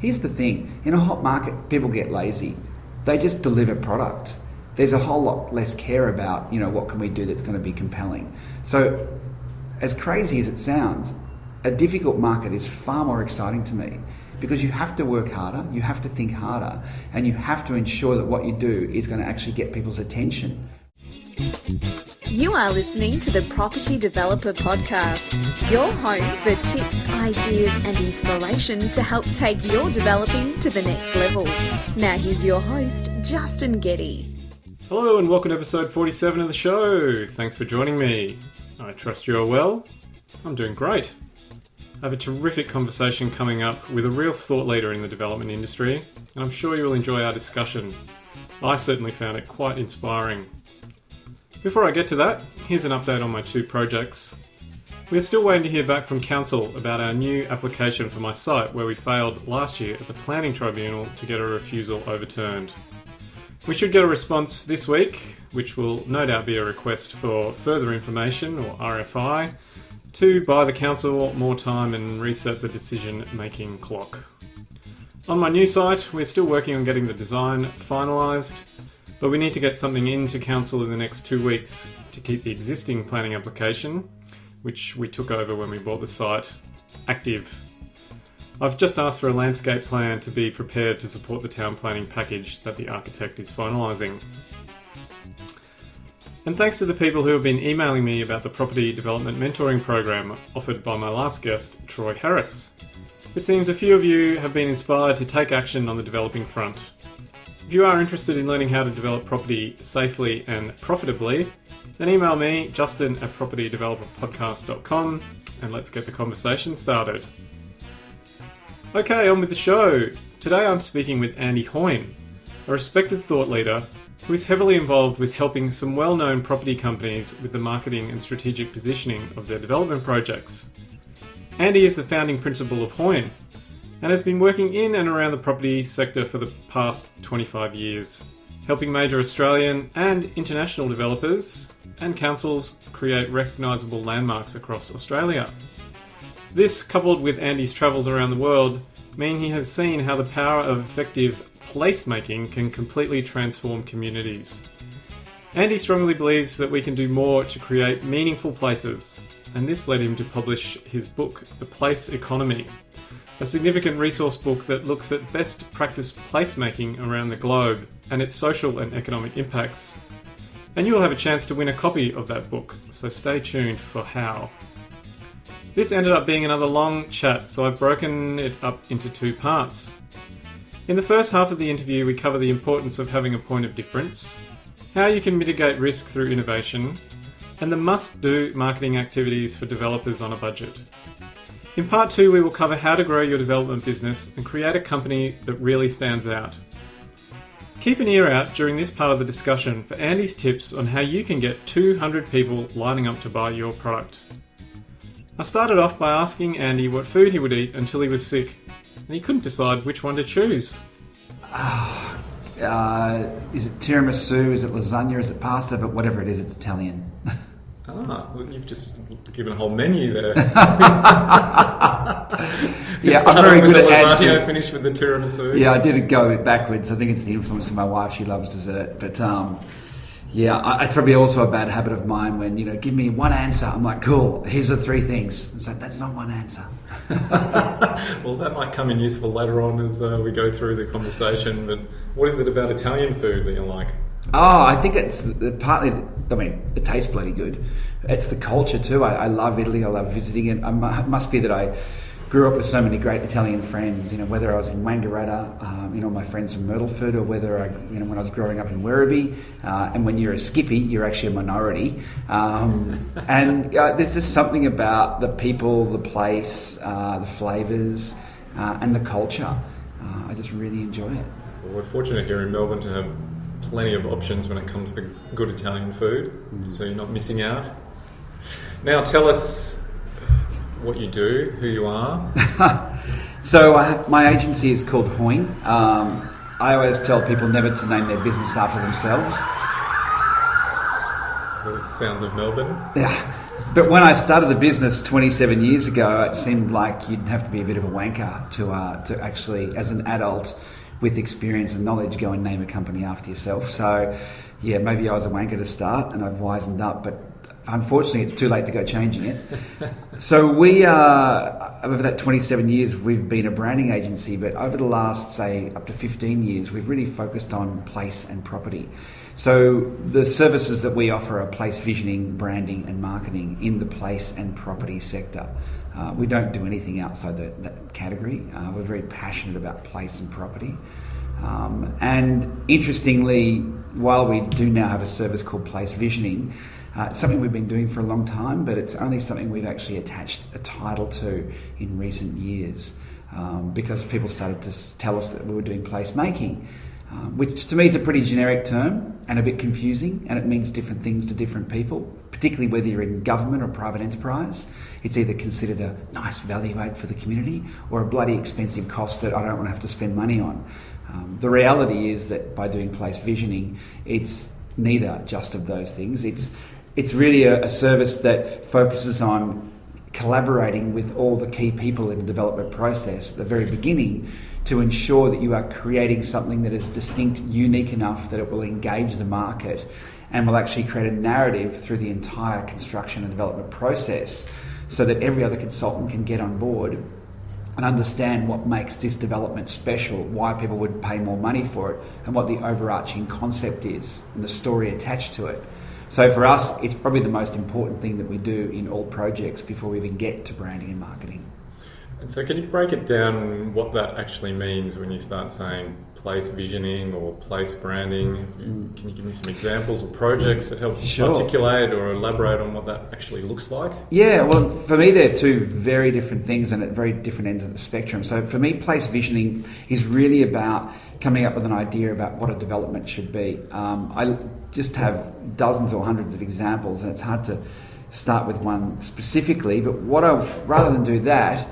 Here's the thing, in a hot market, people get lazy. They just deliver product. There's a whole lot less care about, what can we do that's going to be compelling. So, as crazy as it sounds, a difficult market is far more exciting to me because you have to work harder, you have to think harder, and you have to ensure that what you do is going to actually get people's attention. You are listening to the Property Developer Podcast, your home for tips, ideas and inspiration to help take your developing to the next level. Now here's your host, Justin Getty. Hello and welcome to episode 47 of the show. Thanks for joining me. I trust you are well. I'm doing great. I have a terrific conversation coming up with a real thought leader in the development industry, and I'm sure you will enjoy our discussion. I certainly found it quite inspiring. Before I get to that, here's an update on my two projects. We're still waiting to hear back from Council about our new application for my site where we failed last year at the Planning Tribunal to get a refusal overturned. We should get a response this week, which will no doubt be a request for further information, or RFI, to buy the council more time and reset the decision-making clock. On my new site, we're still working on getting the design finalised, but we need to get something into council in the next 2 weeks to keep the existing planning application, which we took over when we bought the site, active. I've just asked for a landscape plan to be prepared to support the town planning package that the architect is finalising. And thanks to the people who have been emailing me about the property development mentoring program offered by my last guest, Troy Harris. It seems a few of you have been inspired to take action on the developing front. If you are interested in learning how to develop property safely and profitably, then email me, justin@propertydeveloperpodcast.com, and let's get the conversation started. Okay, on with the show. Today I'm speaking with Andy Hoyne, a respected thought leader who is heavily involved with helping some well-known property companies with the marketing and strategic positioning of their development projects. Andy is the founding principal of Hoyne and has been working in and around the property sector for the past 25 years, helping major Australian and international developers and councils create recognisable landmarks across Australia. This, coupled with Andy's travels around the world, mean he has seen how the power of effective placemaking can completely transform communities. Andy strongly believes that we can do more to create meaningful places, and this led him to publish his book, The Place Economy, a significant resource book that looks at best practice placemaking around the globe and its social and economic impacts. And you will have a chance to win a copy of that book, so stay tuned for how. This ended up being another long chat, so I've broken it up into two parts. In the first half of the interview, we cover the importance of having a point of difference, how you can mitigate risk through innovation, and the must-do marketing activities for developers on a budget. In part two, we will cover how to grow your development business and create a company that really stands out. Keep an ear out during this part of the discussion for Andy's tips on how you can get 200 people lining up to buy your product. I started off by asking Andy what food he would eat until he was sick, and he couldn't decide which one to choose. Is it tiramisu, is it lasagna, is it pasta? But whatever it is, it's Italian. Well, you've just given a whole menu there. Yeah, I'm very good at lasagna, finished with the tiramisu. Yeah, I did go a bit backwards. I think it's the influence of my wife. She loves dessert. But yeah, it's probably also a bad habit of mine when, give me one answer. I'm like, cool, here's the three things. It's like, that's not one answer. Well, that might come in useful later on as we go through the conversation. But what is it about Italian food that you like? Oh, I think it's partly, it tastes bloody good. It's the culture too. I love Italy. I love visiting it. It must be that I grew up with so many great Italian friends, whether I was in Wangaratta, my friends from Myrtleford, or whether when I was growing up in Werribee, and when you're a skippy, you're actually a minority. And there's just something about the people, the place, the flavours, and the culture. I just really enjoy it. Well, we're fortunate here in Melbourne to have plenty of options when it comes to good Italian food, so you're not missing out. Now tell us what you do, who you are. So my agency is called Hoyne. I always tell people never to name their business after themselves. The sounds of Melbourne. Yeah. But when I started the business 27 years ago, it seemed like you'd have to be a bit of a wanker to actually, as an adult with experience and knowledge, go and name a company after yourself. So, yeah, maybe I was a wanker to start, and I've wisened up, but unfortunately it's too late to go changing it. So we are, over that 27 years, we've been a branding agency, but over the last, say, up to 15 years, we've really focused on place and property. So the services that we offer are place visioning, branding and marketing in the place and property sector. We don't do anything outside that category. We're very passionate about place and property. And interestingly, while we do now have a service called place visioning, it's something we've been doing for a long time, but it's only something we've actually attached a title to in recent years, because people started to tell us that we were doing placemaking, which to me is a pretty generic term and a bit confusing, and it means different things to different people, particularly whether you're in government or private enterprise. It's either considered a nice value add for the community or a bloody expensive cost that I don't want to have to spend money on. The reality is that by doing place visioning, it's neither just of those things. It's really a service that focuses on collaborating with all the key people in the development process at the very beginning to ensure that you are creating something that is distinct, unique enough that it will engage the market and will actually create a narrative through the entire construction and development process, so that every other consultant can get on board and understand what makes this development special, why people would pay more money for it, and what the overarching concept is and the story attached to it. So for us, it's probably the most important thing that we do in all projects before we even get to branding and marketing. And so can you break it down what that actually means when you start saying place visioning or place branding? Can you give me some examples or projects that help articulate or elaborate on what that actually looks like? Yeah, well, for me, they're two very different things and at very different ends of the spectrum. So for me, place visioning is really about coming up with an idea about what a development should be. I just have dozens or hundreds of examples, and it's hard to start with one specifically, but rather than do that,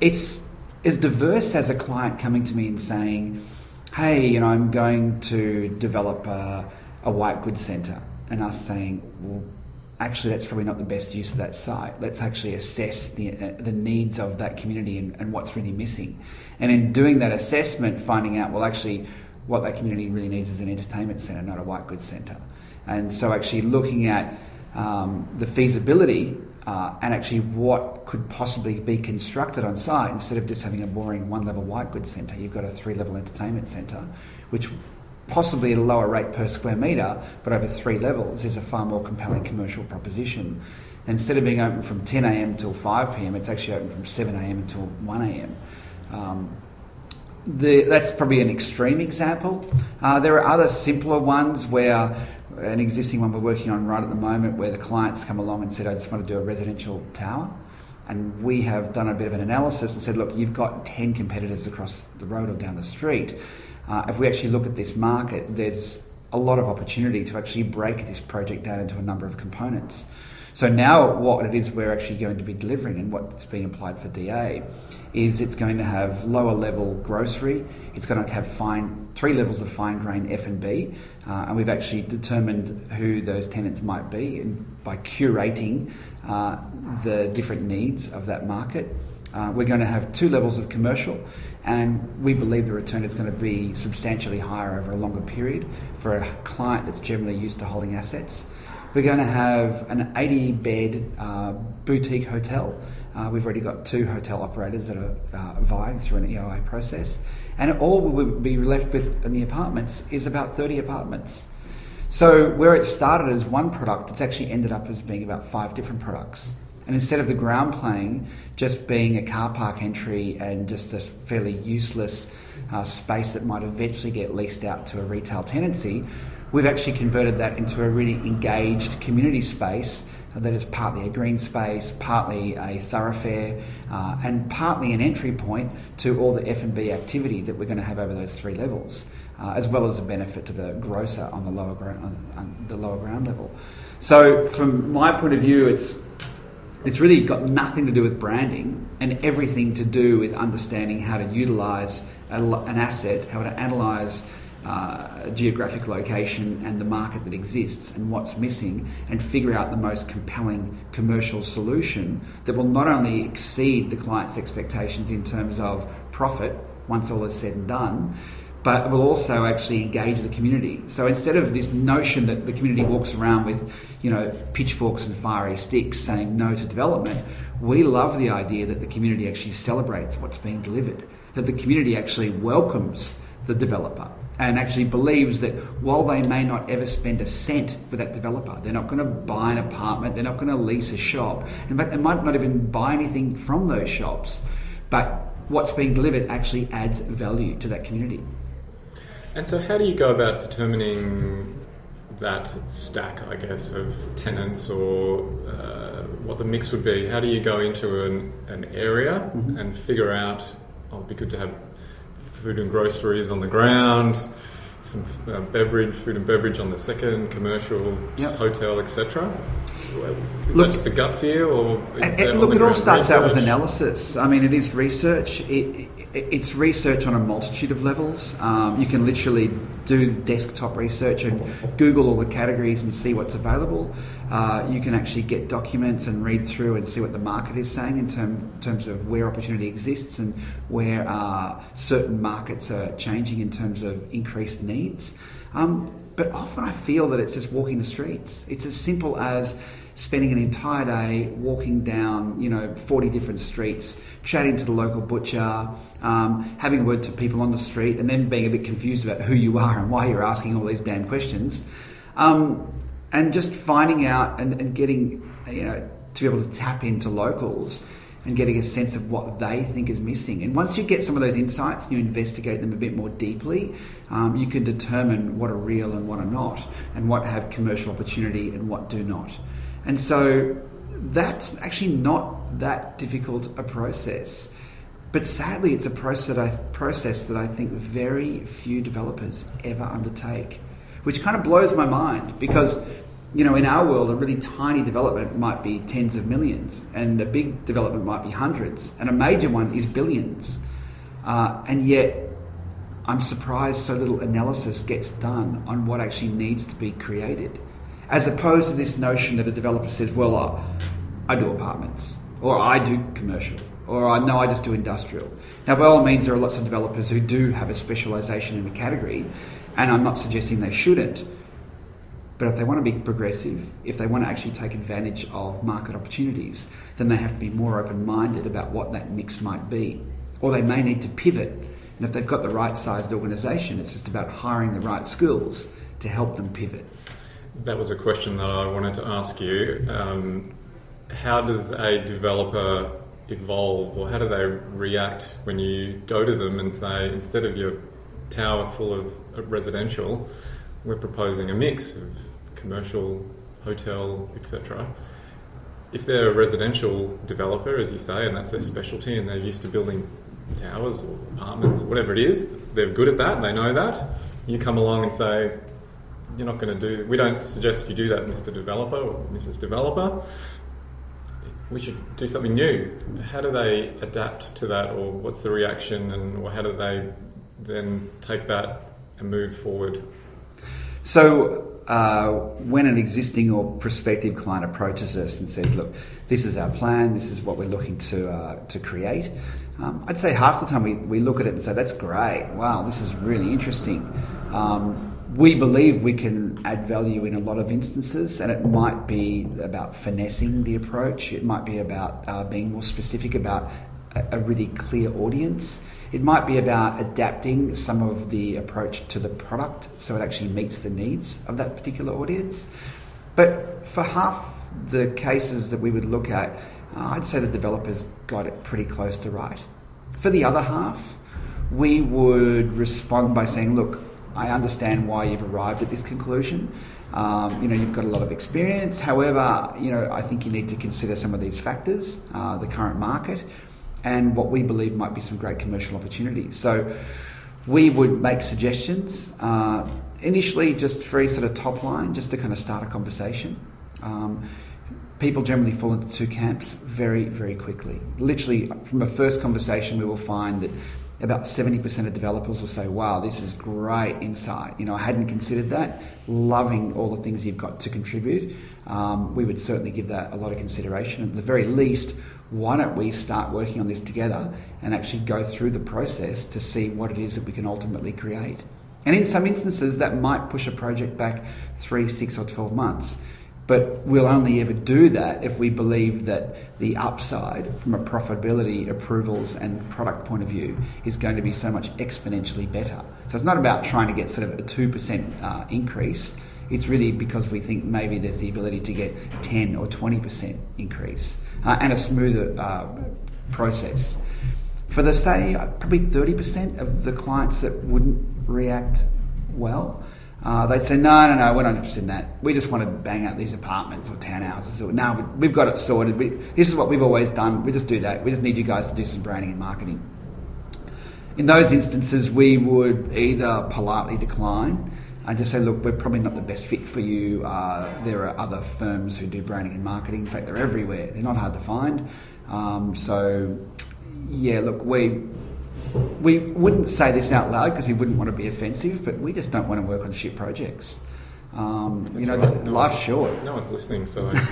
it's as diverse as a client coming to me and saying, hey, I'm going to develop a white goods centre, and us saying, well, actually that's probably not the best use of that site. Let's actually assess the needs of that community and what's really missing. And in doing that assessment, finding out, well, actually what that community really needs is an entertainment centre, not a white goods centre. And so actually looking at the feasibility and actually what could possibly be constructed on site, instead of just having a boring one-level white goods centre, you've got a three-level entertainment centre, which possibly at a lower rate per square metre, but over 3 levels is a far more compelling commercial proposition. And instead of being open from 10 a.m. till 5 p.m, it's actually open from 7 a.m. until 1 a.m. That's probably an extreme example. There are other simpler ones where an existing one we're working on right at the moment, where the clients come along and said, I just want to do a residential tower. And we have done a bit of an analysis and said, look, you've got 10 competitors across the road or down the street. If we actually look at this market, there's a lot of opportunity to actually break this project down into a number of components. So now what it is we're actually going to be delivering, and what's being applied for DA, is it's going to have lower level grocery, it's going to have 3 levels of fine grain F&B, and we've actually determined who those tenants might be, and by curating the different needs of that market. We're going to have 2 levels of commercial, and we believe the return is going to be substantially higher over a longer period for a client that's generally used to holding assets. We're going to have an 80-bed boutique hotel. We've already got 2 hotel operators that are vying through an EOA process. And all we will be left with in the apartments is about 30 apartments. So where it started as one product, it's actually ended up as being about 5 different products. And instead of the ground plane just being a car park entry and just a fairly useless space that might eventually get leased out to a retail tenancy, we've actually converted that into a really engaged community space that is partly a green space, partly a thoroughfare, and partly an entry point to all the F&B activity that we're going to have over those 3 levels, as well as a benefit to the grocer on the lower ground level. So from my point of view, it's really got nothing to do with branding and everything to do with understanding how to utilise an asset, how to analyse geographic location and the market that exists and what's missing, and figure out the most compelling commercial solution that will not only exceed the client's expectations in terms of profit once all is said and done, but it will also actually engage the community. So instead of this notion that the community walks around with, pitchforks and fiery sticks saying no to development, we love the idea that the community actually celebrates what's being delivered, that the community actually welcomes the developer and actually believes that while they may not ever spend a cent with that developer, they're not going to buy an apartment, they're not going to lease a shop. In fact, they might not even buy anything from those shops, but what's being delivered actually adds value to that community. And so how do you go about determining that stack, I guess, of tenants, or what the mix would be? How do you go into an area and figure out, it'd be good to have food and groceries on the ground, some food and beverage on the second, commercial, hotel, etc.? Is that just a gut feel, or it all starts out with analysis. I mean, it is research. It's research on a multitude of levels. You can literally do desktop research and Google all the categories and see what's available. You can actually get documents and read through and see what the market is saying in terms of where opportunity exists and where certain markets are changing in terms of increased needs. But often I feel that it's just walking the streets. It's as simple as spending an entire day walking down, 40 different streets, chatting to the local butcher, having a word to people on the street, and then being a bit confused about who you are and why you're asking all these damn questions. And just finding out and getting, to be able to tap into locals and getting a sense of what they think is missing. And once you get some of those insights and you investigate them a bit more deeply, you can determine what are real and what are not, and what have commercial opportunity and what do not. And so that's actually not that difficult a process. But sadly, it's a process that I think very few developers ever undertake, which kind of blows my mind because, in our world, a really tiny development might be tens of millions, and a big development might be hundreds, and a major one is billions. And yet, I'm surprised so little analysis gets done on what actually needs to be created, as opposed to this notion that a developer says, well, I do apartments, or I do commercial, or I just do industrial. Now, by all means, there are lots of developers who do have a specialisation in the category, and I'm not suggesting they shouldn't. But if they want to be progressive, if they want to actually take advantage of market opportunities, then they have to be more open-minded about what that mix might be. Or they may need to pivot. And if they've got the right-sized organisation, it's just about hiring the right skills to help them pivot. That was a question that I wanted to ask you. How does a developer evolve, or how do they react when you go to them and say, instead of your tower full of residential, we're proposing a mix of commercial, hotel, etc. If they're a residential developer, as you say, and that's their specialty, and they're used to building towers or apartments, whatever it is, they're good at that, they know that. You come along and say, you're not going to do, we don't suggest you do that, Mr. Developer or Mrs. Developer. We should do something new. How do they adapt to that, or what's the reaction, and how do they then take that and move forward? So when an existing or prospective client approaches us and says, look, this is our plan, this is what we're looking to create, I'd say half the time we look at it and say, that's great, wow, this is really interesting. We believe we can add value in a lot of instances, and it might be about finessing the approach, it might be about being more specific about a really clear audience. It might be about adapting some of the approach to the product so it actually meets the needs of that particular audience. But for half the cases that we would look at, I'd say the developers got it pretty close to right. For the other half, we would respond by saying, look, I understand why you've arrived at this conclusion. You've got a lot of experience. However, I think you need to consider some of these factors, the current market, and what we believe might be some great commercial opportunities. So we would make suggestions, initially just free sort of top line, just to kind of start a conversation. People generally fall into two camps very, very quickly. Literally, from a first conversation, we will find that about 70% of developers will say, wow, this is great insight. I hadn't considered that. Loving all the things you've got to contribute. We would certainly give that a lot of consideration. At the very least, why don't we start working on this together and actually go through the process to see what it is that we can ultimately create. And in some instances, that might push a project back 3, 6 or 12 months. But we'll only ever do that if we believe that the upside from a profitability, approvals and product point of view is going to be so much exponentially better. So it's not about trying to get sort of a 2% increase. It's really because we think maybe there's the ability to get 10 or 20% increase and a smoother process. For the, say, probably 30% of the clients that wouldn't react well, they'd say, no, we're not interested in that. We just want to bang out these apartments or townhouses. Or, no, we've got it sorted. This is what we've always done. We just do that. We just need you guys to do some branding and marketing. In those instances, we would either politely decline and just say, look, we're probably not the best fit for you. There are other firms who do branding and marketing. In fact, they're everywhere. They're not hard to find. Look, we wouldn't say this out loud because we wouldn't want to be offensive, but we just don't want to work on shit projects. Life's short. No one's listening, so it's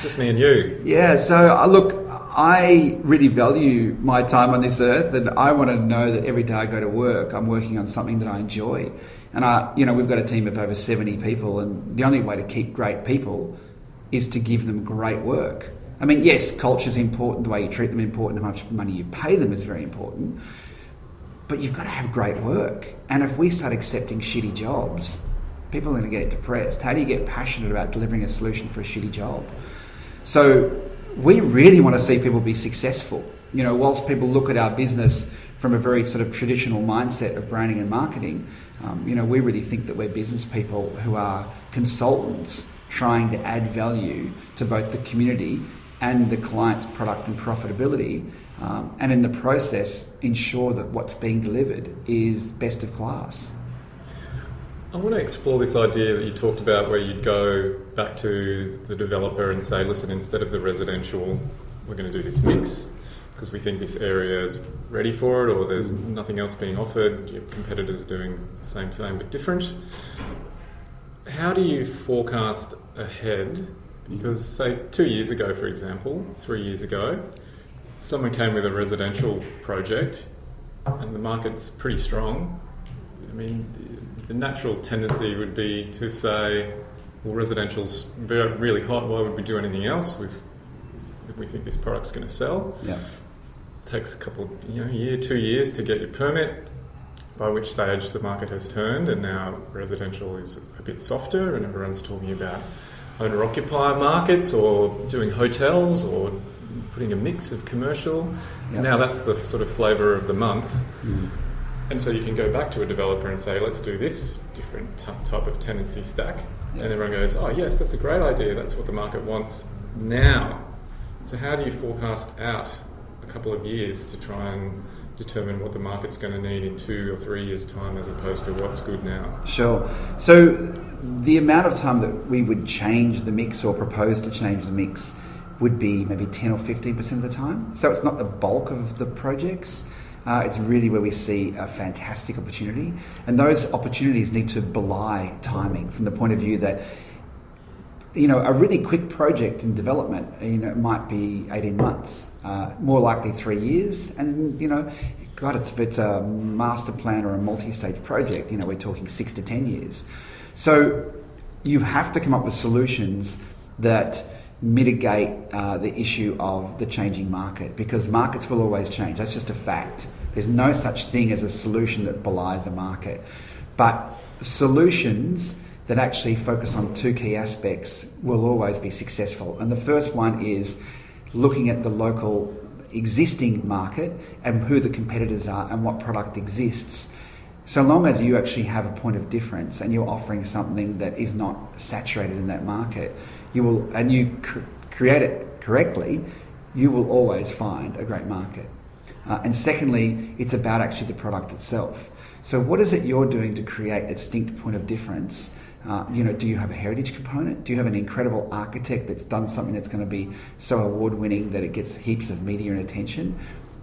just me and you. Yeah, so look, I really value my time on this earth, and I want to know that every day I go to work, I'm working on something that I enjoy. And we've got a team of over 70 people, and the only way to keep great people is to give them great work. I mean, yes, culture is important, the way you treat them is important, how much money you pay them is very important, but you've got to have great work. And if we start accepting shitty jobs, people are going to get depressed. How do you get passionate about delivering a solution for a shitty job? So we really want to see people be successful. Whilst people look at our business from a very sort of traditional mindset of branding and marketing, we really think that we're business people who are consultants trying to add value to both the community and the client's product and profitability, and in the process ensure that what's being delivered is best of class. I want to explore this idea that you talked about where you'd go back to the developer and say, listen, instead of the residential, we're going to do this mix because we think this area is ready for it, or there's nothing else being offered, your competitors are doing the same but different. How do you forecast ahead? Because, say, 2 years ago, for example, 3 years ago, someone came with a residential project and the market's pretty strong. I mean, the natural tendency would be to say, well, residential's really hot, why would we do anything else? We think this product's going to sell. Yeah. It takes a couple, 2 years to get your permit, by which stage the market has turned and now residential is a bit softer and everyone's talking about owner-occupier markets or doing hotels or putting a mix of commercial. Yep. Now that's the sort of flavour of the month. Mm. And so you can go back to a developer and say, let's do this different type of tenancy stack. Yep. And everyone goes, oh yes, that's a great idea. That's what the market wants now. So how do you forecast out a couple of years to try and determine what the market's going to need in 2 or 3 years' time as opposed to what's good now? Sure. So the amount of time that we would change the mix or propose to change the mix would be maybe 10 or 15% of the time. So it's not the bulk of the projects. It's really where we see a fantastic opportunity. And those opportunities need to belie timing from the point of view that a really quick project in development, it might be 18 months, more likely 3 years. And, if it's a master plan or a multi-stage project, we're talking 6 to 10 years. So you have to come up with solutions that mitigate the issue of the changing market, because markets will always change. That's just a fact. There's no such thing as a solution that belies a market. But solutions that actually focus on 2 key aspects will always be successful. And the first one is looking at the local existing market and who the competitors are and what product exists. So long as you actually have a point of difference and you're offering something that is not saturated in that market, you create it correctly, you will always find a great market. And secondly, it's about actually the product itself. So what is it you're doing to create a distinct point of difference? Do you have a heritage component? Do you have an incredible architect that's done something that's going to be so award-winning that it gets heaps of media and attention?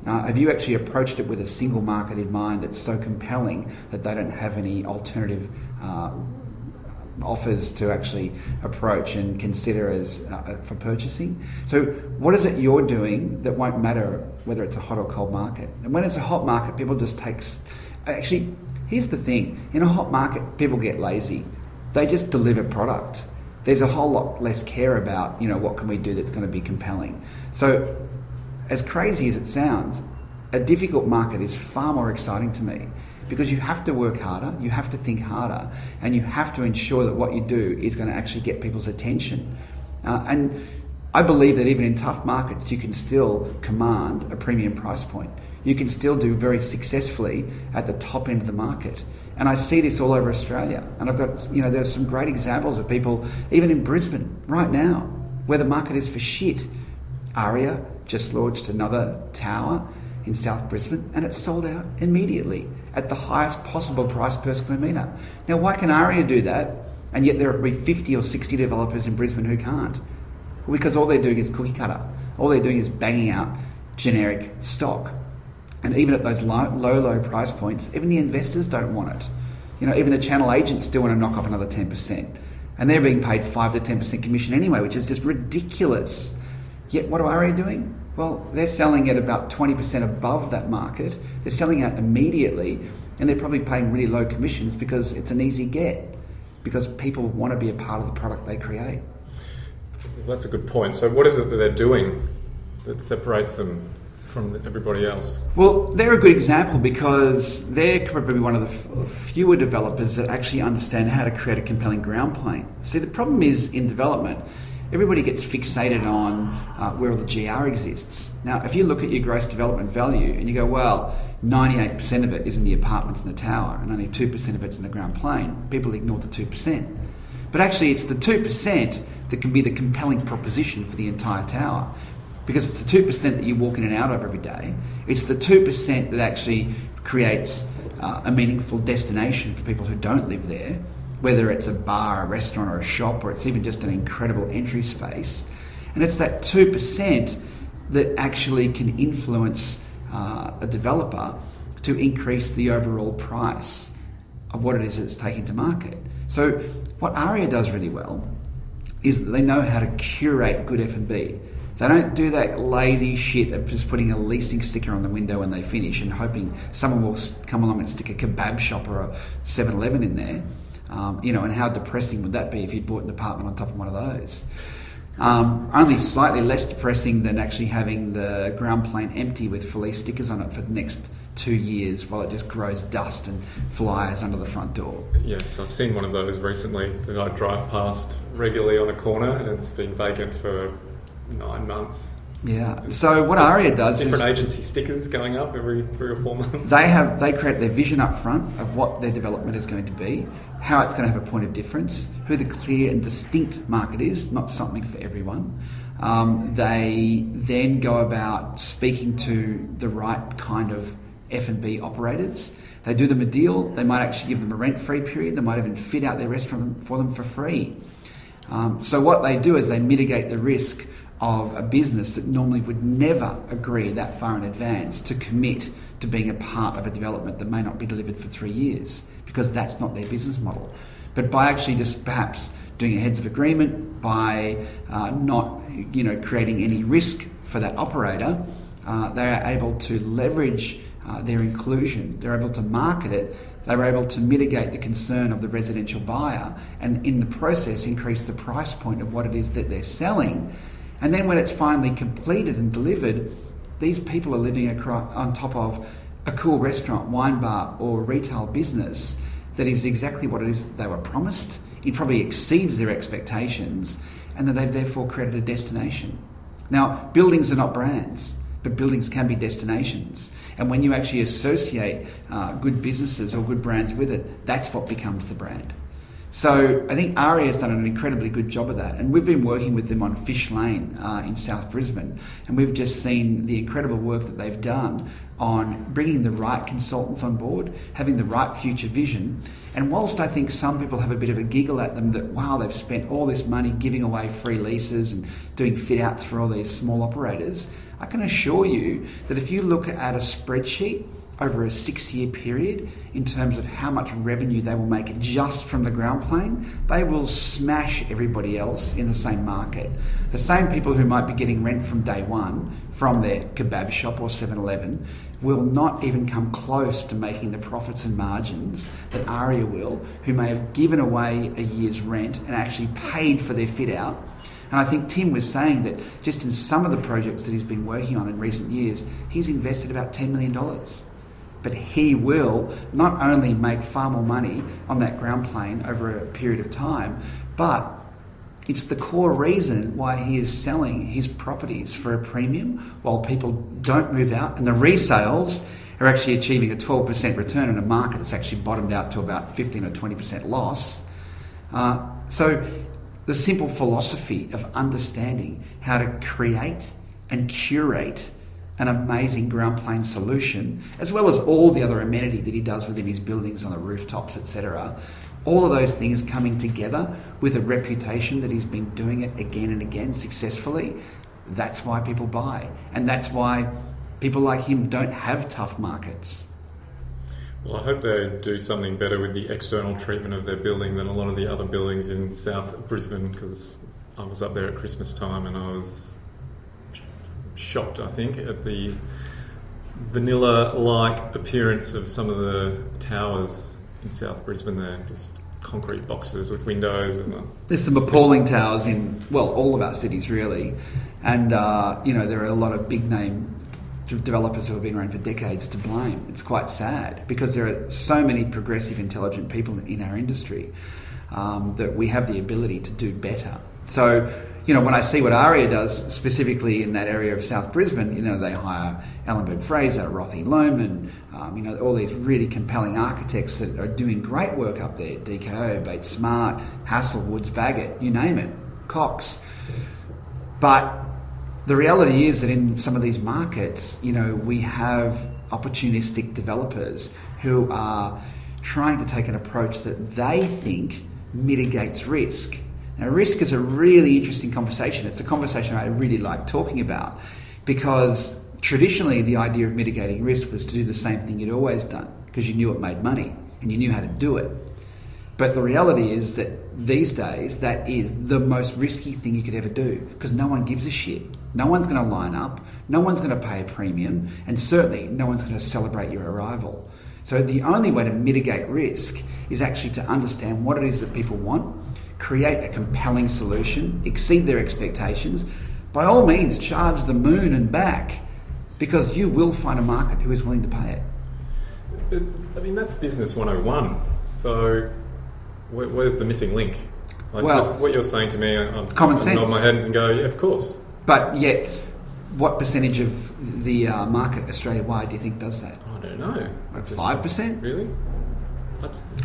Have you actually approached it with a single market in mind that's so compelling that they don't have any alternative offers to actually approach and consider as for purchasing? So what is it you're doing that won't matter whether it's a hot or cold market? And when it's a hot market, people just actually, here's the thing, in a hot market, people get lazy. They just deliver product. There's a whole lot less care about, what can we do that's going to be compelling. So as crazy as it sounds, a difficult market is far more exciting to me, because you have to work harder, you have to think harder, and you have to ensure that what you do is going to actually get people's attention. And I believe that even in tough markets, you can still command a premium price point. You can still do very successfully at the top end of the market. And I see this all over Australia. And I've got, there's some great examples of people, even in Brisbane right now, where the market is for shit. Aria just launched another tower in South Brisbane, and it's sold out immediately at the highest possible price per square metre. Now, why can Aria do that, and yet there will be 50 or 60 developers in Brisbane who can't? Well, because all they're doing is cookie cutter. All they're doing is banging out generic stock. And even at those low price points, even the investors don't want it. Even the channel agents still want to knock off another 10%. And they're being paid 5 to 10% commission anyway, which is just ridiculous. Yet what are Aria doing? Well, they're selling at about 20% above that market. They're selling out immediately, and they're probably paying really low commissions because it's an easy get, because people want to be a part of the product they create. That's a good point. So what is it that they're doing that separates them from everybody else? Well, they're a good example because they're probably one of the fewer developers that actually understand how to create a compelling ground plane. See, the problem is in development, everybody gets fixated on where all the GR exists. Now, if you look at your gross development value and you go, well, 98% of it is in the apartments and the tower and only 2% of it's in the ground plane, people ignore the 2%. But actually, it's the 2% that can be the compelling proposition for the entire tower. Because it's the 2% that you walk in and out of every day. It's the 2% that actually creates a meaningful destination for people who don't live there, whether it's a bar, a restaurant, or a shop, or it's even just an incredible entry space. And it's that 2% that actually can influence a developer to increase the overall price of what it is it's taking to market. So what Aria does really well is that they know how to curate good F&B. They don't do that lazy shit of just putting a leasing sticker on the window when they finish and hoping someone will come along and stick a kebab shop or a 7-Eleven in there. And how depressing would that be if you'd bought an apartment on top of one of those? Only slightly less depressing than actually having the ground plane empty with Felice stickers on it for the next 2 years while it just grows dust and flies under the front door. Yes, I've seen one of those recently that I drive past regularly on a corner, and it's been vacant for 9 months. Yeah. So what Aria does different is agency stickers going up every 3 or 4 months. They create their vision up front of what their development is going to be, how it's going to have a point of difference, who the clear and distinct market is, not something for everyone. They then go about speaking to the right kind of F&B operators. They do them a deal. They might actually give them a rent-free period. They might even fit out their restaurant for them for free. So what they do is they mitigate the risk of a business that normally would never agree that far in advance to commit to being a part of a development that may not be delivered for 3 years, because that's not their business model. But by actually just perhaps doing a heads of agreement, by not creating any risk for that operator, they are able to leverage their inclusion. They're able to market it. They're able to mitigate the concern of the residential buyer, and in the process increase the price point of what it is that they're selling. And then when it's finally completed and delivered, these people are living on top of a cool restaurant, wine bar, or retail business that is exactly what it is that they were promised. It probably exceeds their expectations, and that they've therefore created a destination. Now, buildings are not brands, but buildings can be destinations. And when you actually associate good businesses or good brands with it, that's what becomes the brand. So I think ARIA has done an incredibly good job of that, and we've been working with them on Fish Lane in South Brisbane, and we've just seen the incredible work that they've done on bringing the right consultants on board, having the right future vision. And whilst I think some people have a bit of a giggle at them that, wow, they've spent all this money giving away free leases and doing fit outs for all these small operators, I can assure you that if you look at a spreadsheet over a 6-year period in terms of how much revenue they will make just from the ground plane, they will smash everybody else in the same market. The same people who might be getting rent from day one from their kebab shop or 7-Eleven will not even come close to making the profits and margins that ARIA will, who may have given away a year's rent and actually paid for their fit out. And I think Tim was saying that just in some of the projects that he's been working on in recent years, he's invested about $10 million. But he will not only make far more money on that ground plane over a period of time, but it's the core reason why he is selling his properties for a premium while people don't move out, and the resales are actually achieving a 12% return in a market that's actually bottomed out to about 15 or 20% loss. So the simple philosophy of understanding how to create and curate an amazing ground plane solution, as well as all the other amenity that he does within his buildings on the rooftops, etc. All of those things coming together with a reputation that he's been doing it again and again successfully, that's why people buy. And that's why people like him don't have tough markets. Well, I hope they do something better with the external treatment of their building than a lot of the other buildings in South Brisbane, because I was up there at Christmas time and I was shocked, I think, at the vanilla-like appearance of some of the towers in South Brisbane there, just concrete boxes with windows. And there's some appalling towers in, well, all of our cities really, and there are a lot of big-name developers who have been around for decades to blame. It's quite sad because there are so many progressive, intelligent people in our industry that we have the ability to do better. So, when I see what ARIA does specifically in that area of South Brisbane, they hire Ellenberg Fraser, Rothy Lohman, all these really compelling architects that are doing great work up there, DKO, Bates Smart, Hasselwoods, Baggett, you name it, Cox. But the reality is that in some of these markets, we have opportunistic developers who are trying to take an approach that they think mitigates risk. Now, risk is a really interesting conversation. It's a conversation I really like talking about because traditionally the idea of mitigating risk was to do the same thing you'd always done because you knew it made money and you knew how to do it. But the reality is that these days that is the most risky thing you could ever do because no one gives a shit. No one's going to line up, no one's going to pay a premium, and certainly no one's going to celebrate your arrival. So the only way to mitigate risk is actually to understand what it is that people want, create a compelling solution, exceed their expectations, by all means charge the moon and back because you will find a market who is willing to pay it. That's business 101. So where's the missing link? Well, what you're saying to me, I'm common sense. nod my head and go, yeah, of course. But yet, what percentage of the market Australia-wide do you think does that? I don't know. 5%? Really?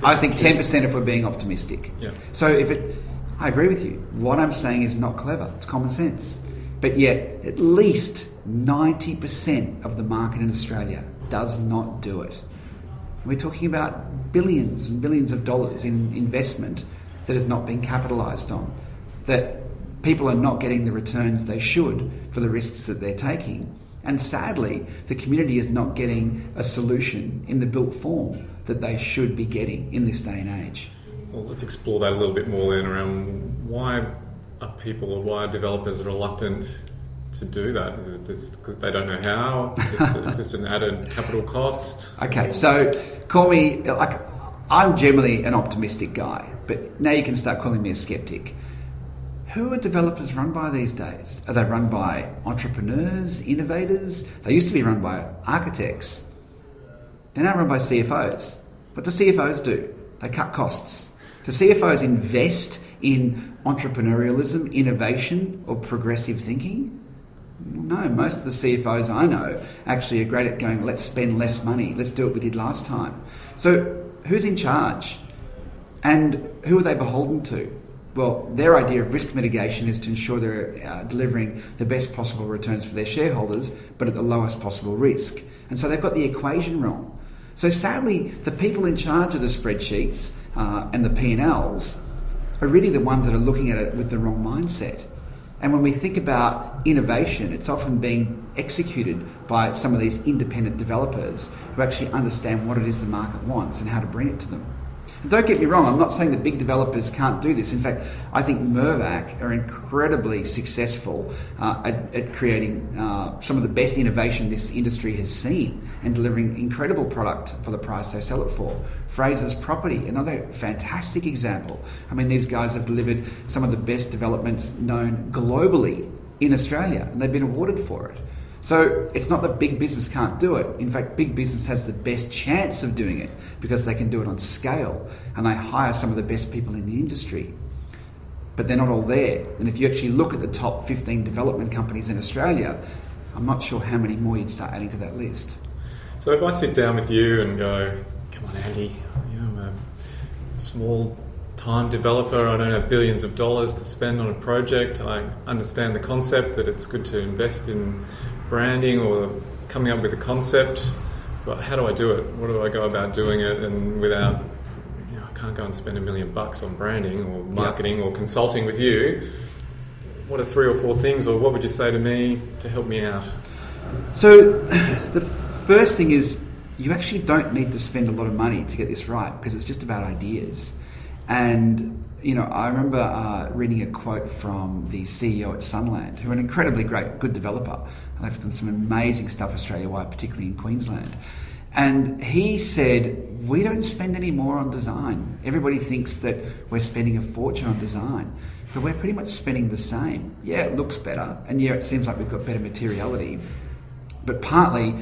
I think 10% if we're being optimistic. Yeah. So I agree with you. What I'm saying is not clever. It's common sense. But yet, at least 90% of the market in Australia does not do it. We're talking about billions and billions of dollars in investment that has not been capitalised on, that people are not getting the returns they should for the risks that they're taking. And sadly, the community is not getting a solution in the built form that they should be getting in this day and age. Well, let's explore that a little bit more then around why are people or why are developers reluctant to do that? Is it just because they don't know how? It's just an added capital cost? Okay, so call me, I'm generally an optimistic guy, but now you can start calling me a skeptic. Who are developers run by these days? Are they run by entrepreneurs, innovators? They used to be run by architects. They're now run by CFOs. What do CFOs do? They cut costs. Do CFOs invest in entrepreneurialism, innovation, or progressive thinking? No, most of the CFOs I know actually are great at going, let's spend less money, let's do what we did last time. So who's in charge? And who are they beholden to? Well, their idea of risk mitigation is to ensure they're delivering the best possible returns for their shareholders, but at the lowest possible risk. And so they've got the equation wrong. So sadly, the people in charge of the spreadsheets and the P&Ls are really the ones that are looking at it with the wrong mindset. And when we think about innovation, it's often being executed by some of these independent developers who actually understand what it is the market wants and how to bring it to them. And don't get me wrong, I'm not saying that big developers can't do this. In fact, I think Mirvac are incredibly successful at creating some of the best innovation this industry has seen and delivering incredible product for the price they sell it for. Fraser's Property, another fantastic example. I mean, these guys have delivered some of the best developments known globally in Australia, and they've been awarded for it. So it's not that big business can't do it. In fact, big business has the best chance of doing it because they can do it on scale and they hire some of the best people in the industry. But they're not all there. And if you actually look at the top 15 development companies in Australia, I'm not sure how many more you'd start adding to that list. So if I sit down with you and go, come on, Andy, I'm a small time developer, I don't have billions of dollars to spend on a project, I understand the concept that it's good to invest in branding or coming up with a concept, but how do I do it? What do I go about doing it? And without, I can't go and spend $1 million on branding or marketing or consulting with you. What are 3 or 4 things, or what would you say to me to help me out? So the first thing is you actually don't need to spend a lot of money to get this right, because it's just about ideas. And I remember reading a quote from the CEO at Sunland, who are an incredibly good developer. They've done some amazing stuff Australia-wide, particularly in Queensland. And he said, we don't spend any more on design. Everybody thinks that we're spending a fortune on design, but we're pretty much spending the same. Yeah, it looks better, and yeah, it seems like we've got better materiality. But partly,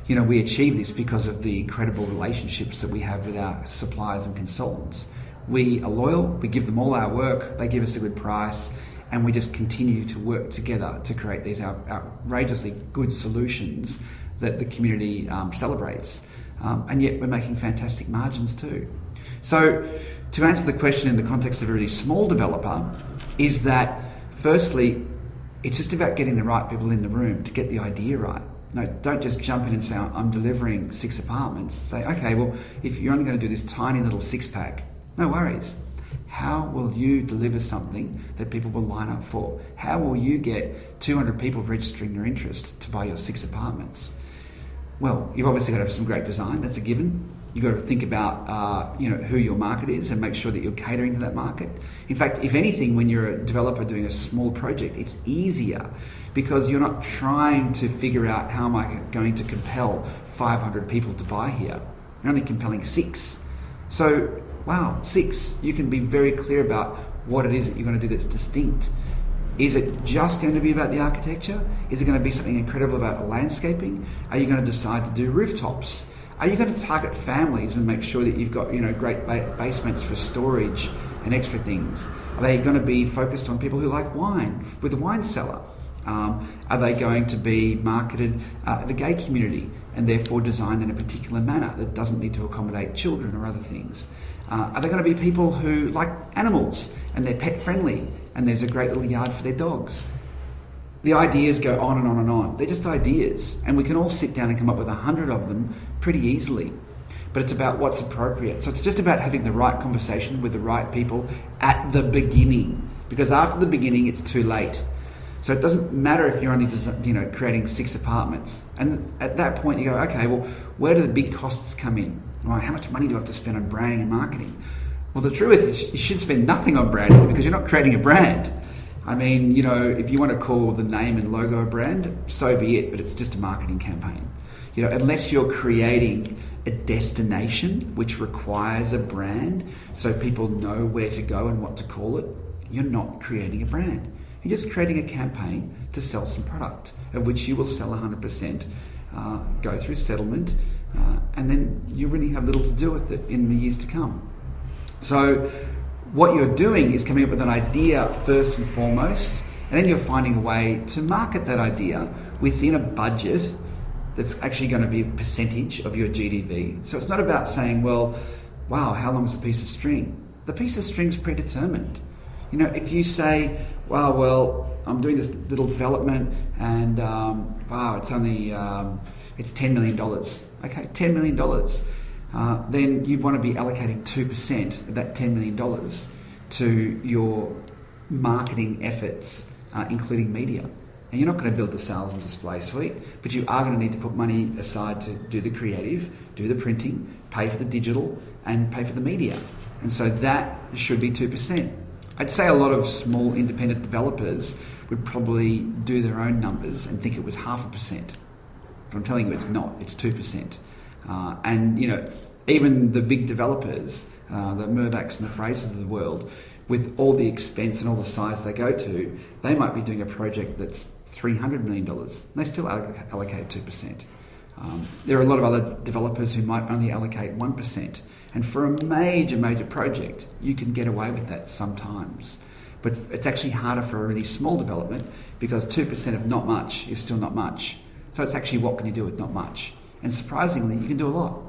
we achieve this because of the incredible relationships that we have with our suppliers and consultants. We are loyal, we give them all our work, they give us a good price, and we just continue to work together to create these outrageously good solutions that the community celebrates. And yet we're making fantastic margins too. So to answer the question in the context of a really small developer, is that firstly, it's just about getting the right people in the room to get the idea right. No, don't just jump in and say, I'm delivering 6 apartments. Say, okay, well, if you're only going to do this tiny little 6-pack, no worries. How will you deliver something that people will line up for? How will you get 200 people registering their interest to buy your 6 apartments? Well, you've obviously got to have some great design. That's a given. You've got to think about who your market is and make sure that you're catering to that market. In fact, if anything, when you're a developer doing a small project, it's easier because you're not trying to figure out how am I going to compel 500 people to buy here. You're only compelling 6. So, wow, 6. You can be very clear about what it is that you're going to do that's distinct. Is it just going to be about the architecture? Is it going to be something incredible about landscaping? Are you going to decide to do rooftops? Are you going to target families and make sure that you've got great basements for storage and extra things? Are they going to be focused on people who like wine with a wine cellar? Are they going to be marketed the gay community and therefore designed in a particular manner that doesn't need to accommodate children or other things? Are they going to be people who like animals and they're pet friendly and there's a great little yard for their dogs? The ideas go on and on and on. They're just ideas, and we can all sit down and come up with 100 of them pretty easily. But it's about what's appropriate. So it's just about having the right conversation with the right people at the beginning, because after the beginning it's too late. So it doesn't matter if you're only creating 6 apartments. And at that point you go, okay, well, where do the big costs come in? Well, how much money do I have to spend on branding and marketing? Well, the truth is you should spend nothing on branding because you're not creating a brand. I mean, if you want to call the name and logo a brand, so be it, but it's just a marketing campaign. Unless you're creating a destination which requires a brand so people know where to go and what to call it, you're not creating a brand. You're just creating a campaign to sell some product, of which you will sell 100%, go through settlement, and then you really have little to do with it in the years to come. So what you're doing is coming up with an idea first and foremost, and then you're finding a way to market that idea within a budget that's actually going to be a percentage of your GDV. So it's not about saying, well, wow, how long is a piece of string? The piece of string's predetermined. You know, if you say, well, I'm doing this little development and, it's only, it's $10 million. Okay, $10 million. Then you want to be allocating 2% of that $10 million to your marketing efforts, including media. And you're not going to build the sales and display suite, but you are going to need to put money aside to do the creative, do the printing, pay for the digital, and pay for the media. And so that should be 2%. I'd say a lot of small independent developers would probably do their own numbers and think it was 0.5%. But I'm telling you it's not, it's 2%. And, you know, even the big developers, the Mirvacs and the Frasers of the world, with all the expense and all the size they go to, they might be doing a project that's $300 million. They still allocate 2%. There are a lot of other developers who might only allocate 1%. And for a major project, you can get away with that sometimes. But it's actually harder for a really small development because 2% of not much is still not much. So it's actually what can you do with not much? And surprisingly, you can do a lot.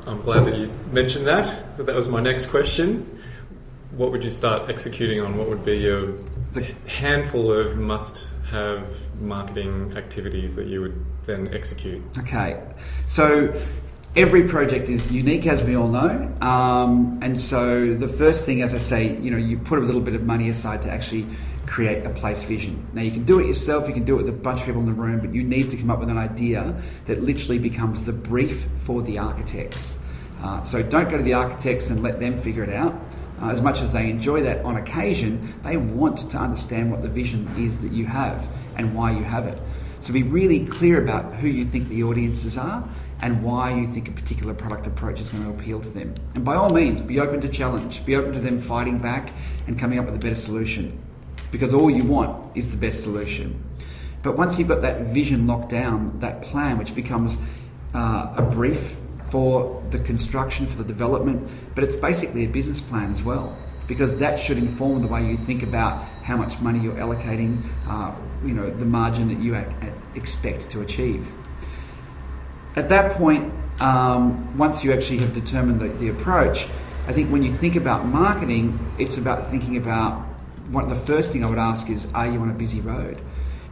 I'm glad that you mentioned that. That was my next question. What would you start executing on? What would be your handful of must-have marketing activities that you would then execute? Okay, so every project is unique, as we all know. And so the first thing, as I say, you know, you put a little bit of money aside to actually create a place vision. Now, you can do it yourself, you can do it with a bunch of people in the room, but you need to come up with an idea that literally becomes the brief for the architects. So don't go to the architects and let them figure it out. As much as they enjoy that on occasion, they want to understand what the vision is that you have and why you have it. So be really clear about who you think the audiences are and why you think a particular product approach is going to appeal to them. And by all means, be open to challenge, be open to them fighting back and coming up with a better solution, because all you want is the best solution. But once you've got that vision locked down, that plan, which becomes a brief for the construction, for the development, but it's basically a business plan as well, because that should inform the way you think about how much money you're allocating, the margin that you expect to achieve. At that point, once you actually have determined the approach, I think when you think about marketing, it's about thinking about, the first thing I would ask is, are you on a busy road?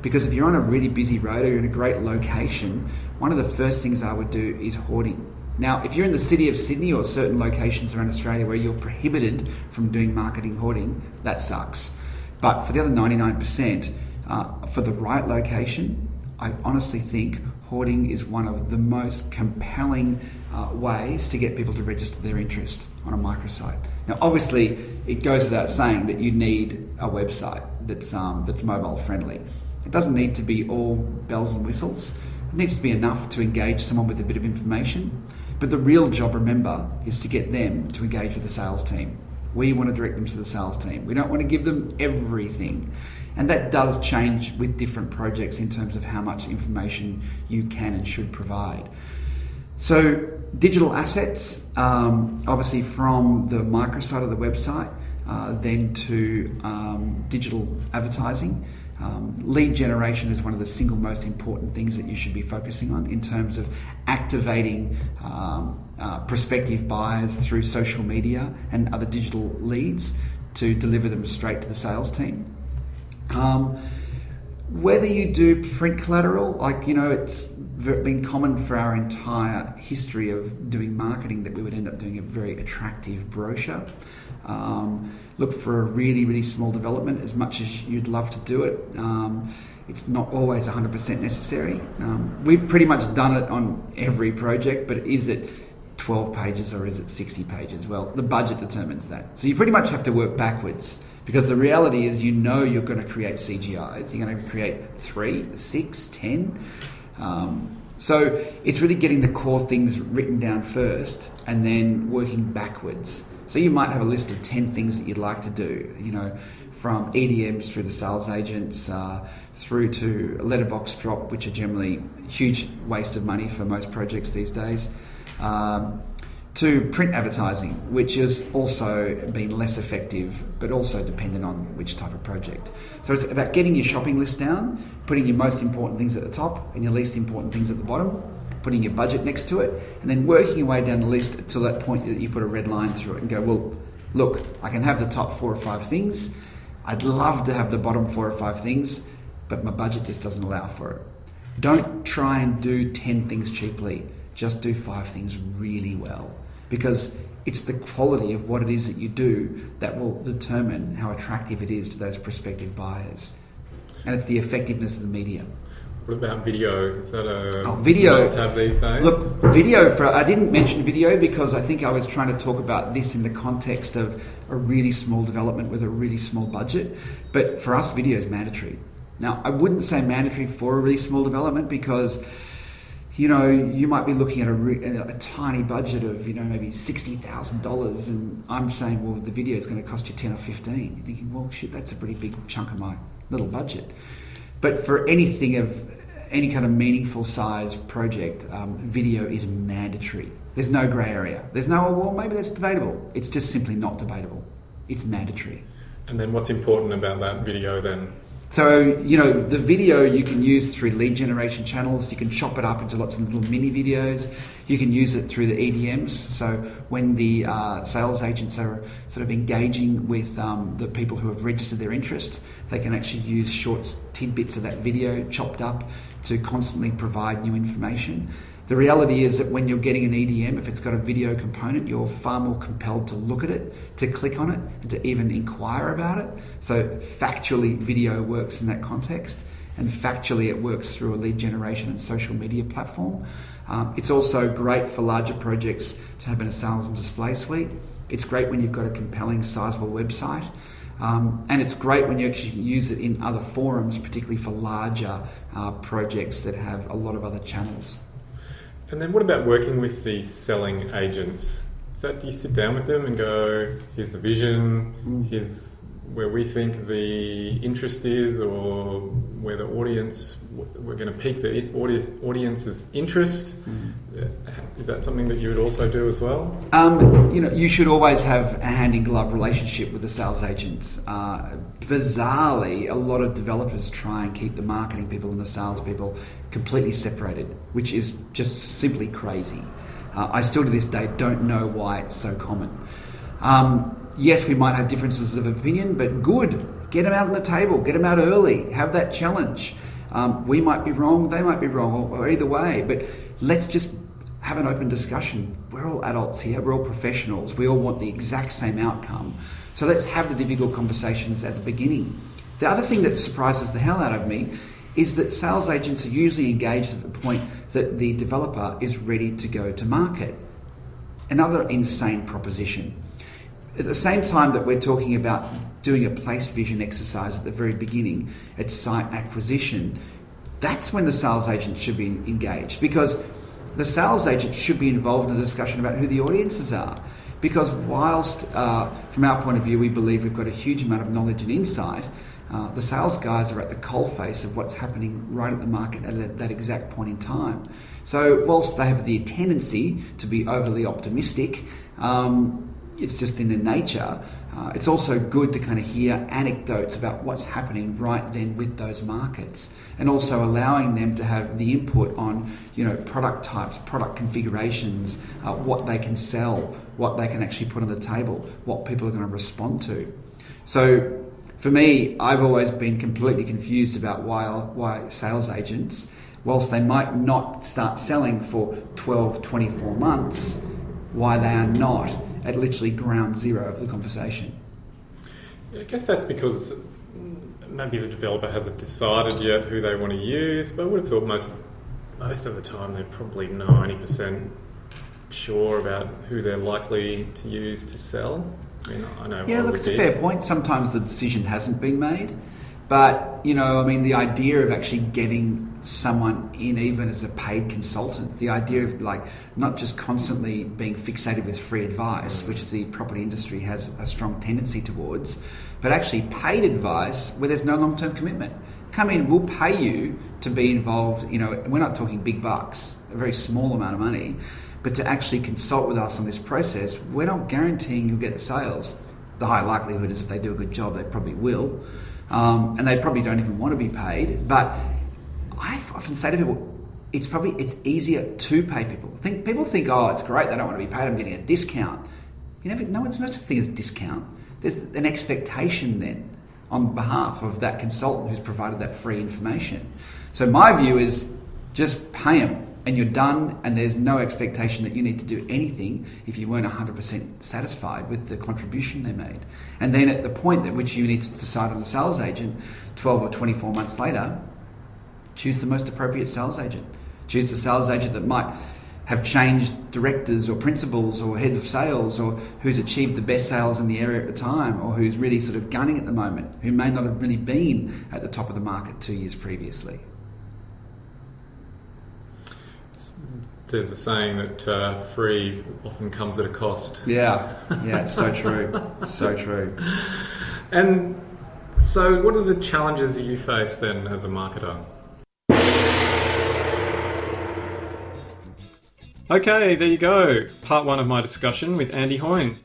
Because if you're on a really busy road or you're in a great location, one of the first things I would do is hoarding. Now, if you're in the city of Sydney or certain locations around Australia where you're prohibited from doing marketing hoarding, that sucks. But for the other 99%, for the right location, I honestly think hoarding is one of the most compelling ways to get people to register their interest on a microsite. Now, obviously, it goes without saying that you need a website that's mobile friendly. It doesn't need to be all bells and whistles. It needs to be enough to engage someone with a bit of information. But the real job, remember, is to get them to engage with the sales team. We want to direct them to the sales team. We don't want to give them everything. And that does change with different projects in terms of how much information you can and should provide. So digital assets, obviously from the microsite of the website, then to digital advertising. Lead generation is one of the single most important things that you should be focusing on in terms of activating prospective buyers through social media and other digital leads to deliver them straight to the sales team. Whether you do print collateral, it's been common for our entire history of doing marketing that we would end up doing a very attractive brochure. Look for a really, really small development as much as you'd love to do it. It's not always 100% necessary. We've pretty much done it on every project, but is it 12 pages or is it 60 pages? Well, the budget determines that. So you pretty much have to work backwards, because the reality is you're going to create CGIs. You're going to create 3, 6, 10. So it's really getting the core things written down first and then working backwards. So you might have a list of 10 things that you'd like to do, from EDMs through the sales agents, through to a letterbox drop, which are generally a huge waste of money for most projects these days, to print advertising, which has also been less effective, but also dependent on which type of project. So it's about getting your shopping list down, putting your most important things at the top and your least important things at the bottom, putting your budget next to it, and then working your way down the list to that point that you put a red line through it and go, well, look, I can have the top 4 or 5 things. I'd love to have the bottom 4 or 5 things, but my budget just doesn't allow for it. Don't try and do 10 things cheaply. Just do 5 things really well, because it's the quality of what it is that you do that will determine how attractive it is to those prospective buyers. And it's the effectiveness of the media. What about video? Is that a video must-have these days? Look, I didn't mention video because I think I was trying to talk about this in the context of a really small development with a really small budget. But for us, video is mandatory. Now, I wouldn't say mandatory for a really small development because, you know, you might be looking at a tiny budget of, you know, maybe $60,000, and I'm saying, well, the video is going to cost you 10 or 15. You're thinking, well, shit, that's a pretty big chunk of my little budget. But for anything of any kind of meaningful size project, video is mandatory. There's no grey area. There's no, oh, well, maybe that's debatable. It's just simply not debatable. It's mandatory. And then what's important about that video then? So, you know, the video you can use through lead generation channels. You can chop it up into lots of little mini videos. You can use it through the EDMs. So when the sales agents are sort of engaging with the people who have registered their interest, they can actually use short tidbits of that video chopped up to constantly provide new information. The reality is that when you're getting an EDM, if it's got a video component, you're far more compelled to look at it, to click on it, and to even inquire about it. So factually, video works in that context, and factually it works through a lead generation and social media platform. It's also great for larger projects to have in a sales and display suite. It's great when you've got a compelling, sizable website. And it's great when you actually use it in other forums, particularly for larger projects that have a lot of other channels. And then what about working with the selling agents? Do you sit down with them and go, here's the vision, here's where we think the interest is, or where the audience, we're going to pique the audience's interest? Is that something that you would also do as well? You know, you should always have a hand-in-glove relationship with the sales agents. Bizarrely, a lot of developers try and keep the marketing people and the sales people completely separated, which is just simply crazy. I still to this day don't know why it's so common. Yes, we might have differences of opinion, but good. Get them out on the table. Get them out early. Have that challenge. We might be wrong. They might be wrong, or either way. But let's just have an open discussion. We're all adults here. We're all professionals. We all want the exact same outcome. So let's have the difficult conversations at the beginning. The other thing that surprises the hell out of me is that sales agents are usually engaged at the point that the developer is ready to go to market. Another insane proposition. At the same time that we're talking about doing a place vision exercise at the very beginning, at site acquisition, that's when the sales agent should be engaged, because the sales agent should be involved in the discussion about who the audiences are. Because whilst, from our point of view, we believe we've got a huge amount of knowledge and insight, the sales guys are at the coalface of what's happening right at the market at that exact point in time. So whilst they have the tendency to be overly optimistic, it's just in their nature. It's also good to kind of hear anecdotes about what's happening right then with those markets, and also allowing them to have the input on, you know, product types, product configurations, what they can sell, what they can actually put on the table, what people are going to respond to. So for me, I've always been completely confused about why sales agents, whilst they might not start selling for 12, 24 months, why they are not at literally ground zero of the conversation. I guess that's because maybe the developer hasn't decided yet who they want to use, but I would have thought most of the time they're probably 90% sure about who they're likely to use to sell. I mean, I know. Yeah, look, it's a fair point. Sometimes the decision hasn't been made, but, you know, I mean, the idea of actually getting someone in, even as a paid consultant, the idea of like not just constantly being fixated with free advice, which the property industry has a strong tendency towards, but actually paid advice where there's no long-term commitment. Come in, we'll pay you to be involved. You know, we're not talking big bucks, a very small amount of money, but to actually consult with us on this process, we're not guaranteeing you'll get the sales. The high likelihood is if they do a good job, they probably will, and they probably don't even want to be paid. But I often say to people, it's easier to pay people. People think, oh, it's great, they don't want to be paid, I'm getting a discount. But no, it's not such a thing as discount. There's an expectation then on behalf of that consultant who's provided that free information. So my view is just pay them and you're done, and there's no expectation that you need to do anything if you weren't 100% satisfied with the contribution they made. And then at the point at which you need to decide on a sales agent, 12 or 24 months later, choose the most appropriate sales agent. Choose the sales agent that might have changed directors or principals or heads of sales, or who's achieved the best sales in the area at the time, or who's really sort of gunning at the moment, who may not have really been at the top of the market 2 years previously. There's a saying that free often comes at a cost. Yeah, it's so true. So true. And so what are the challenges you face then as a marketer? Okay, there you go. Part 1 of my discussion with Andy Hoyne.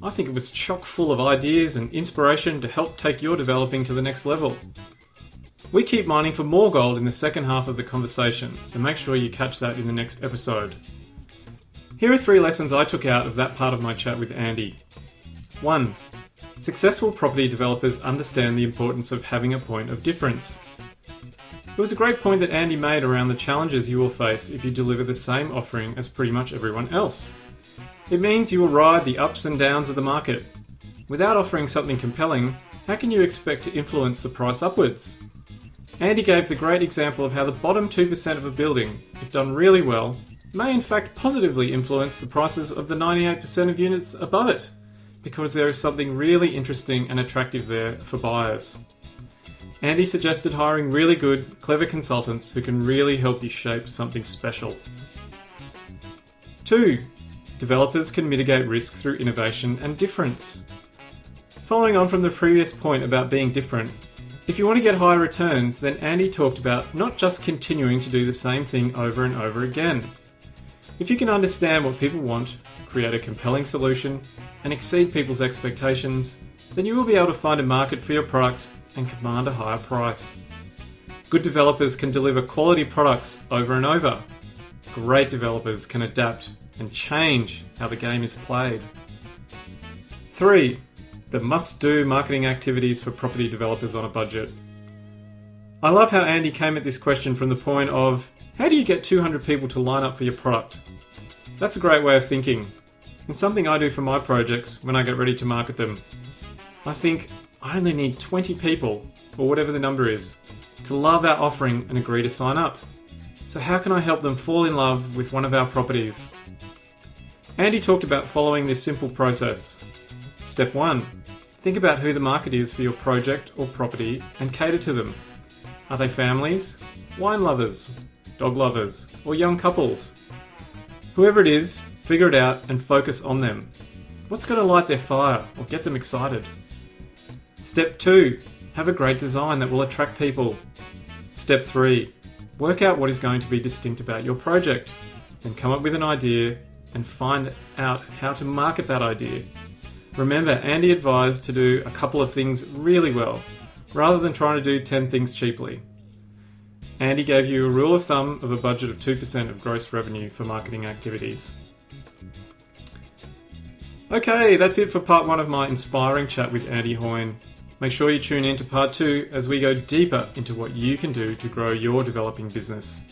I think it was chock full of ideas and inspiration to help take your developing to the next level. We keep mining for more gold in the second half of the conversation, so make sure you catch that in the next episode. Here are 3 lessons I took out of that part of my chat with Andy. 1. Successful property developers understand the importance of having a point of difference. It was a great point that Andy made around the challenges you will face if you deliver the same offering as pretty much everyone else. It means you will ride the ups and downs of the market. Without offering something compelling, how can you expect to influence the price upwards? Andy gave the great example of how the bottom 2% of a building, if done really well, may in fact positively influence the prices of the 98% of units above it, because there is something really interesting and attractive there for buyers. Andy suggested hiring really good, clever consultants who can really help you shape something special. 2. Developers can mitigate risk through innovation and difference. Following on from the previous point about being different, if you want to get high returns, then Andy talked about not just continuing to do the same thing over and over again. If you can understand what people want, create a compelling solution, and exceed people's expectations, then you will be able to find a market for your product and command a higher price. Good developers can deliver quality products over and over. Great developers can adapt and change how the game is played. 3. The must-do marketing activities for property developers on a budget. I love how Andy came at this question from the point of, how do you get 200 people to line up for your product? That's a great way of thinking, and something I do for my projects when I get ready to market them. I think, I only need 20 people, or whatever the number is, to love our offering and agree to sign up. So how can I help them fall in love with one of our properties? Andy talked about following this simple process. Step 1. Think about who the market is for your project or property and cater to them. Are they families, wine lovers, dog lovers, or young couples? Whoever it is, figure it out and focus on them. What's going to light their fire or get them excited? Step 2. Have a great design that will attract people. Step 3. Work out what is going to be distinct about your project. Then come up with an idea and find out how to market that idea. Remember, Andy advised to do a couple of things really well, rather than trying to do 10 things cheaply. Andy gave you a rule of thumb of a budget of 2% of gross revenue for marketing activities. Okay, that's it for part 1 of my inspiring chat with Andy Hoyne. Make sure you tune in to part 2 as we go deeper into what you can do to grow your developing business.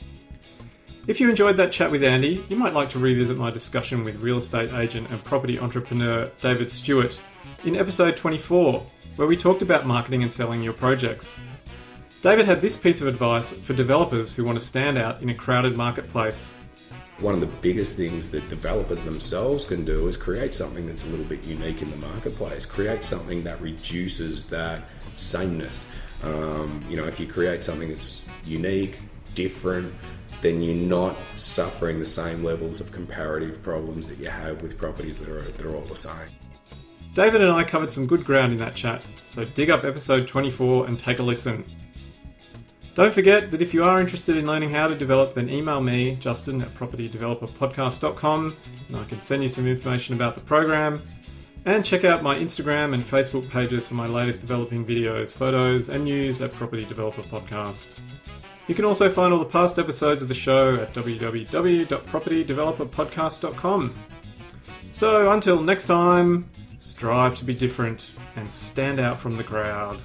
If you enjoyed that chat with Andy, you might like to revisit my discussion with real estate agent and property entrepreneur David Stewart in episode 24, where we talked about marketing and selling your projects. David had this piece of advice for developers who want to stand out in a crowded marketplace. One of the biggest things that developers themselves can do is create something that's a little bit unique in the marketplace. Create something that reduces that sameness. If you create something that's unique, different, then you're not suffering the same levels of comparative problems that you have with properties that are all the same. David and I covered some good ground in that chat, so dig up episode 24 and take a listen. Don't forget that if you are interested in learning how to develop, then email me, Justin, at propertydeveloperpodcast.com, and I can send you some information about the program. And check out my Instagram and Facebook pages for my latest developing videos, photos, and news at Property Developer Podcast. You can also find all the past episodes of the show at www.propertydeveloperpodcast.com. So until next time, strive to be different and stand out from the crowd.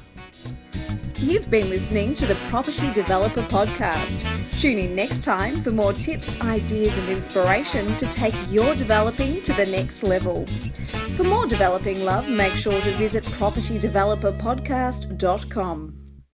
You've been listening to the Property Developer Podcast. Tune in next time for more tips, ideas and inspiration to take your developing to the next level. For more developing love, make sure to visit propertydeveloperpodcast.com.